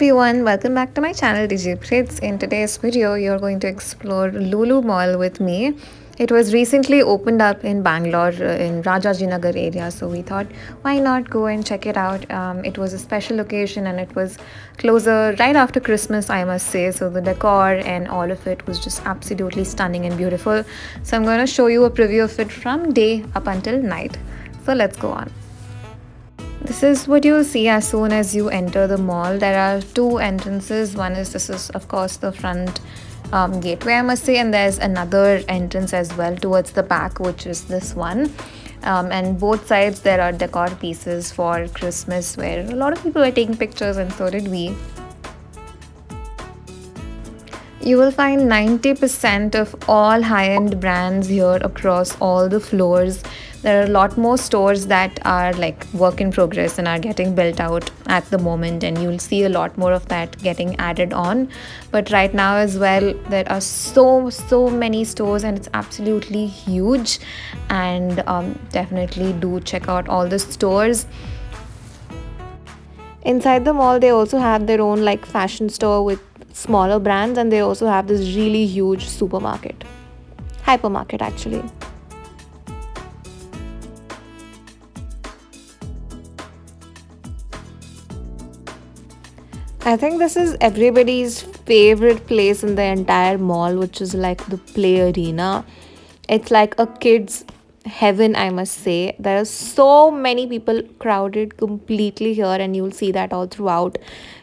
everyone, welcome back to my channel DigiPrits. In today's video, you're going to explore Lulu Mall with me. It was recently opened up in Bangalore in Rajajinagar area, so we thought why not go and check it out. It was a special occasion and it was closer right after Christmas, I must say. So the decor and all of it was just absolutely stunning and beautiful. So I'm going to show you a preview of it from day up until night. So let's go on. This is what you'll see as soon as you enter the mall. There are two entrances. This is of course the front gateway, I must say, and there's another entrance as well towards the back, which is this one. And both sides there are decor pieces for Christmas where a lot of people were taking pictures, and so did we. You will find 90% of all high-end brands here across all the floors. There are a lot more stores that are like work in progress and are getting built out at the moment, and you'll see a lot more of that getting added on. But right now as well, there are so many stores and it's absolutely huge, and definitely do check out all the stores. Inside the mall, they also have their own like fashion store with smaller brands, and they also have this really huge supermarket, hypermarket actually. I think this is everybody's favorite place in the entire mall, which is like the play arena. It's like a kid's heaven, I must say. There are so many people crowded completely here, and you'll see that all throughout.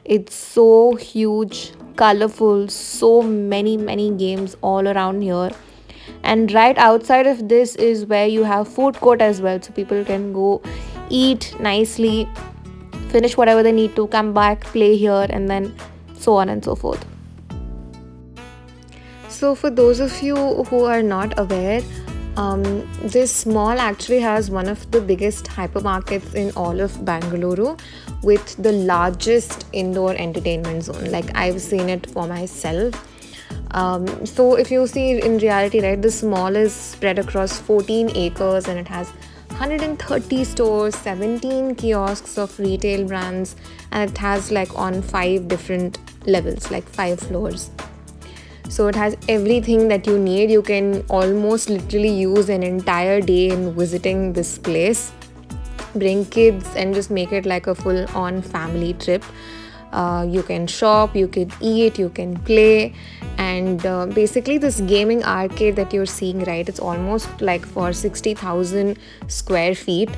It's so huge, colorful, so many games all around here. And right outside of this is where you have food court as well, so people can go eat nicely, finish whatever they need to, come back, play here, and then so on and so forth. So for those of you who are not aware, this mall actually has one of the biggest hypermarkets in all of Bangalore, with the largest indoor entertainment zone. Like, I've seen it for myself. So if you see in reality, right, this mall is spread across 14 acres and it has 130 stores, 17 kiosks of retail brands, and it has like on 5 different levels, like 5 floors. So it has everything that you need. You can almost literally use an entire day in visiting this place. Bring kids and just make it like a full-on family trip. You can shop, you can eat, you can play, and basically this gaming arcade that you're seeing, right, it's almost like for 60,000 square feet.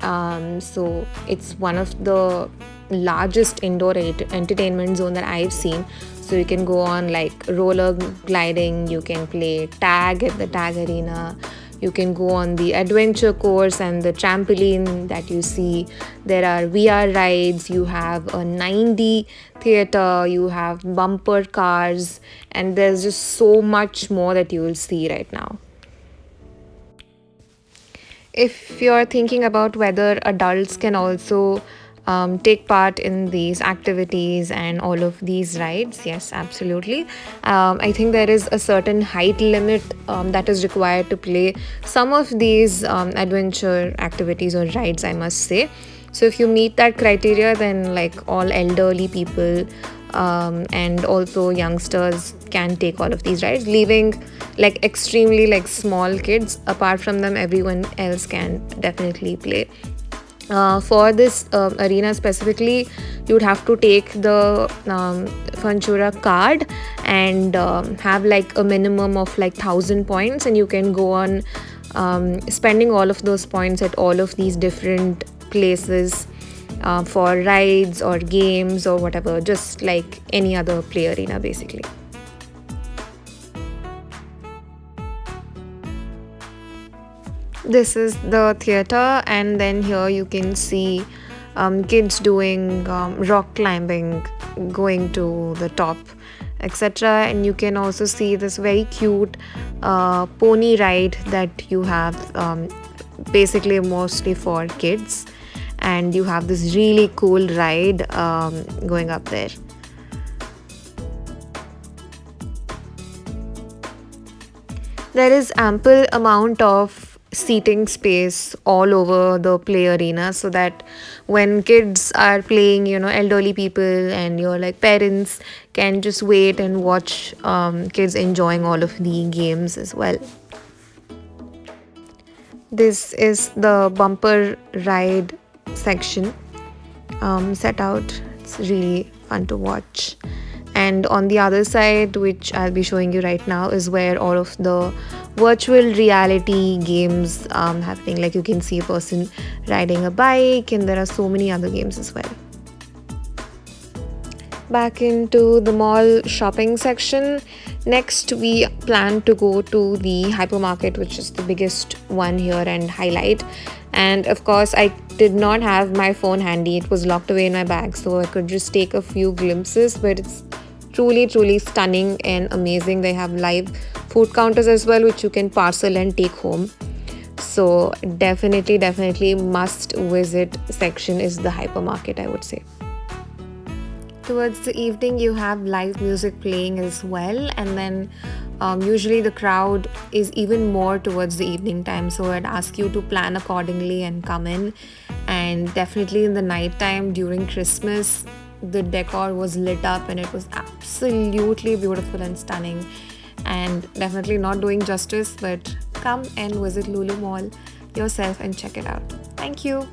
So it's one of the largest indoor entertainment zone that I've seen. So you can go on like roller gliding, you can play tag at the tag arena, you can go on the adventure course and the trampoline that you see. There are VR rides, you have a 9D theater, you have bumper cars, and there's just so much more that you will see right now. If you're thinking about whether adults can also take part in these activities and all of these rides, yes, absolutely. I think there is a certain height limit that is required to play some of these adventure activities or rides, I must say. So if you meet that criteria, then like all elderly people and also youngsters can take all of these rides, leaving like extremely like small kids apart from them. Everyone else can definitely play. For this arena specifically, you would have to take the Funchura card and have like a minimum of like 1,000 points, and you can go on spending all of those points at all of these different places for rides or games or whatever, just like any other play arena basically. This is the theater, and then here you can see kids doing rock climbing, going to the top, etc. And you can also see this very cute pony ride that you have, basically mostly for kids, and you have this really cool ride going up there. There is ample amount of seating space all over the play arena so that when kids are playing, elderly people and your like parents can just wait and watch kids enjoying all of the games as well. This is the bumper ride section set out. It's really fun to watch. And on the other side, which I'll be showing you right now, is where all of the virtual reality games happening. Like you can see a person riding a bike, and there are so many other games as well. Back into the mall shopping section. Next, we plan to go to the hypermarket, which is the biggest one here, and highlight. And of course, I did not have my phone handy, it was locked away in my bag, so I could just take a few glimpses. But it's truly, truly stunning and amazing. They have live food counters as well, which you can parcel and take home. So, definitely must visit section is the hypermarket, I would say. Towards the evening, you have live music playing as well, and then usually the crowd is even more towards the evening time. So I'd ask you to plan accordingly and come in. And definitely in the night time during Christmas, the decor was lit up and it was absolutely beautiful and stunning. And definitely not doing justice, but come and visit Lulu Mall yourself and check it out. Thank you.